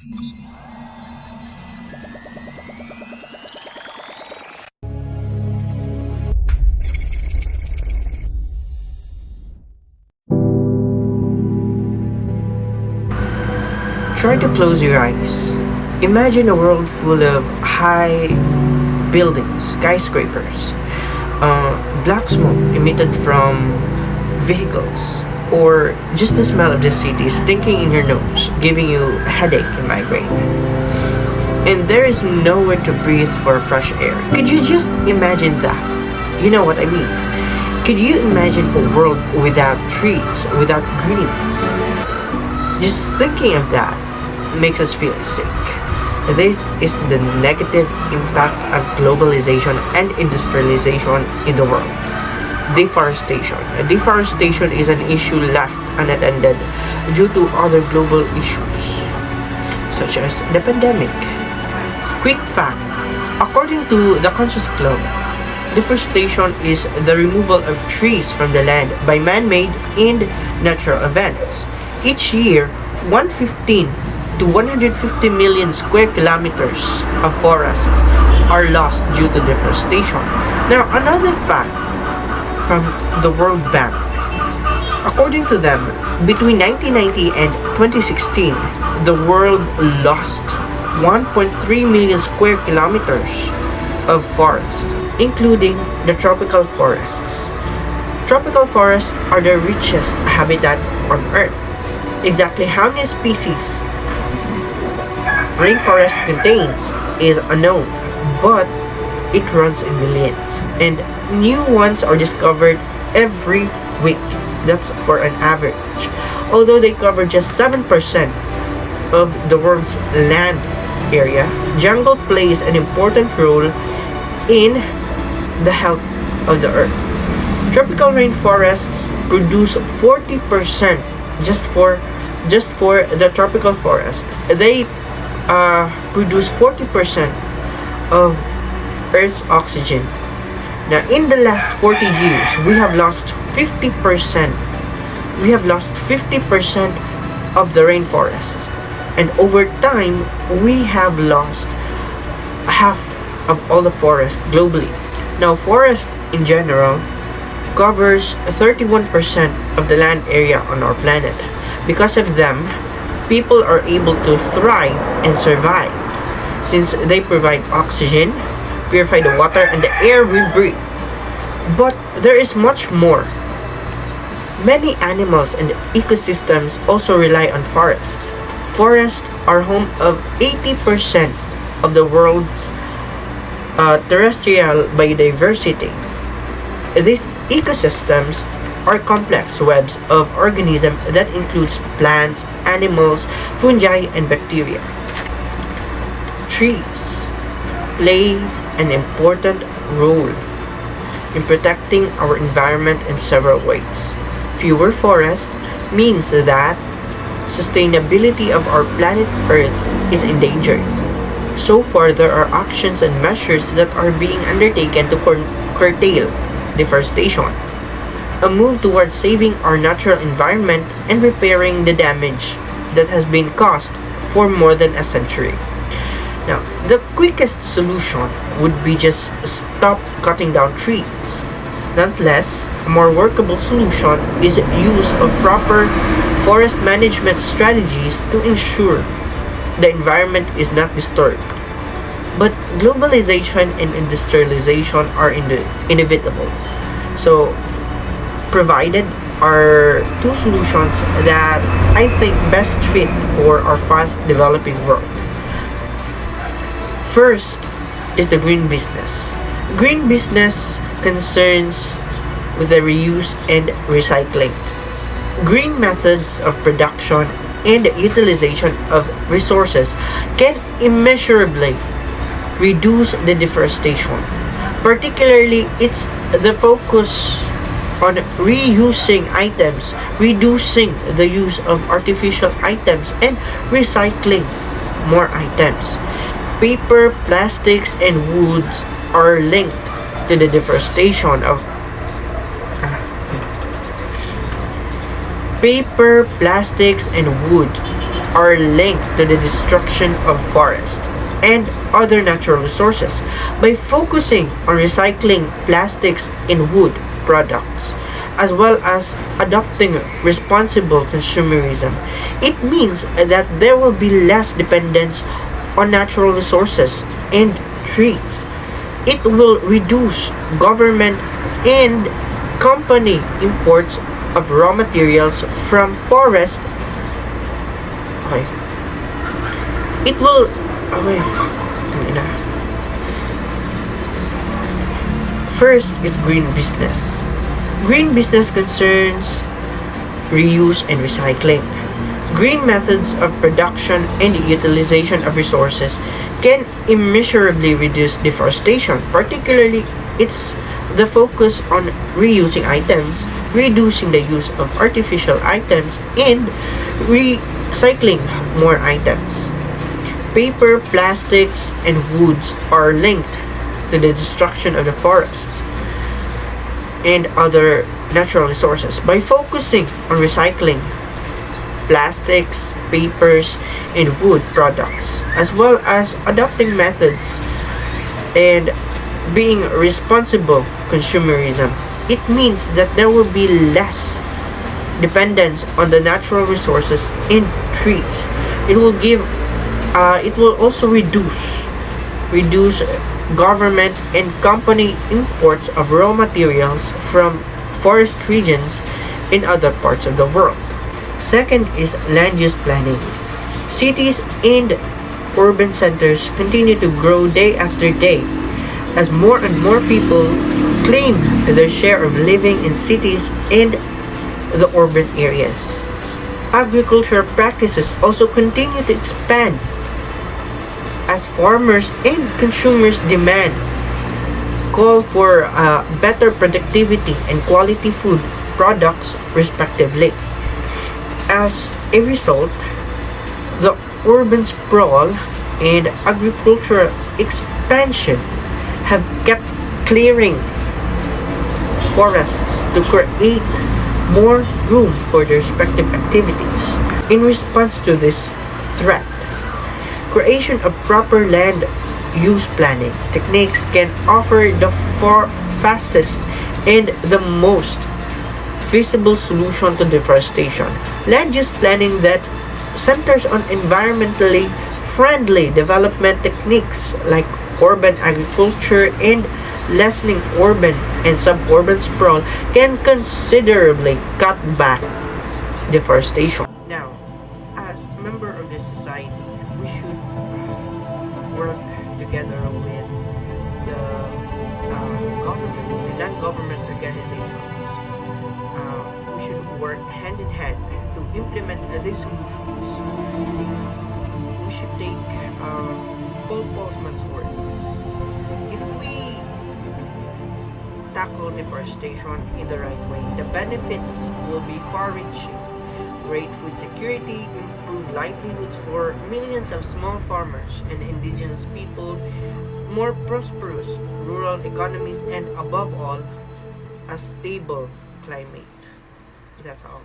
Try to close your eyes. Imagine a world full of high buildings, skyscrapers, black smoke emitted from vehicles, or just the smell of the city stinking in your nose, giving you a headache and migraine. And there is nowhere to breathe for fresh air. Could you just imagine that? You know what I mean. Could you imagine a world without trees, without greens? Just thinking of that makes us feel sick. This is the negative impact of globalization and industrialization in the world. Deforestation. Deforestation is an issue left unattended due to other global issues, such as the pandemic. Quick fact, according to the Conscious Club, deforestation is the removal of trees from the land by man-made and natural events. Each year, 115 to 150 million square kilometers of forests are lost due to deforestation. Now, another fact from the World Bank. According to them, between 1990 and 2016, the world lost 1.3 million square kilometers of forest, including the tropical forests. Tropical forests are the richest habitat on Earth. Exactly how many species rainforest contains is unknown, but it runs in millions, and new ones are discovered every week. That's for an average. Although they cover just 7% of the world's land area, jungle plays an important role in the health of the earth. Tropical rainforests produce 40% just for the tropical forest. They produce 40% of Earth's oxygen. Now, in the last 40 years, we have lost 50%. We have lost 50% of the rainforests, and over time, we have lost half of all the forest globally. Now, forest in general covers 31% of the land area on our planet. Because of them, people are able to thrive and survive, since they provide oxygen, purify the water and the air we breathe. But there is much more. Many animals and ecosystems also rely on forests. Forests are home of 80% of the world's terrestrial biodiversity. These ecosystems are complex webs of organisms that includes plants, animals, fungi, and bacteria. Trees play an important role in protecting our environment in several ways. Fewer forests means that sustainability of our planet Earth is endangered. So far, there are actions and measures that are being undertaken to curtail deforestation, a move towards saving our natural environment and repairing the damage that has been caused for more than a century. Now, the quickest solution would be just stop cutting down trees. Nonetheless, a more workable solution is use of proper forest management strategies to ensure the environment is not disturbed. But globalization and industrialization are inevitable. So, provided are two solutions that I think best fit for our fast developing world. First is the green business. Green business concerns with the reuse and recycling. Green methods of production and utilization of resources can immeasurably reduce the deforestation. Particularly, it's the focus on reusing items, reducing the use of artificial items, and recycling more items. Paper, plastics, and woods are linked to the deforestation of paper, plastics, and wood are linked to the destruction of forests and other natural resources. By focusing on recycling plastics and wood products, as well as adopting responsible consumerism, it means that there will be less dependence on natural resources and trees. It will reduce government and company imports of raw materials from forest. Okay. It will okay. First is green business. Green business concerns reuse and recycling. Green methods of production and utilization of resources can immeasurably reduce deforestation. Particularly, it's the focus on reusing items, reducing the use of artificial items, and recycling more items. Paper, plastics, and woods are linked to the destruction of the forests and other natural resources. By focusing on recycling plastics, papers, and wood products, as well as adopting methods and being responsible consumerism, it means that there will be less dependence on the natural resources and trees. It will also reduce government and company imports of raw materials from forest regions in other parts of the world. Second is land use planning. Cities and urban centers continue to grow day after day as more and more people claim their share of living in cities and the urban areas. Agricultural practices also continue to expand as farmers and consumers demand call for better productivity and quality food products respectively. As a result, the urban sprawl and agricultural expansion have kept clearing forests to create more room for their respective activities. In response to this threat, creation of proper land use planning techniques can offer the fastest and the most feasible solution to deforestation. Land use planning that centers on environmentally friendly development techniques like urban agriculture and lessening urban and suburban sprawl can considerably cut back deforestation. Now, as a member of this society, we should work together with the government, the non-government organizations. We should work hand in hand to implement these solutions. We should take Paul Polsman's words. If we tackle deforestation in the right way, the benefits will be far-reaching. Great food security, improved livelihoods for millions of small farmers and indigenous people, more prosperous rural economies, and above all, a stable climate. That's all.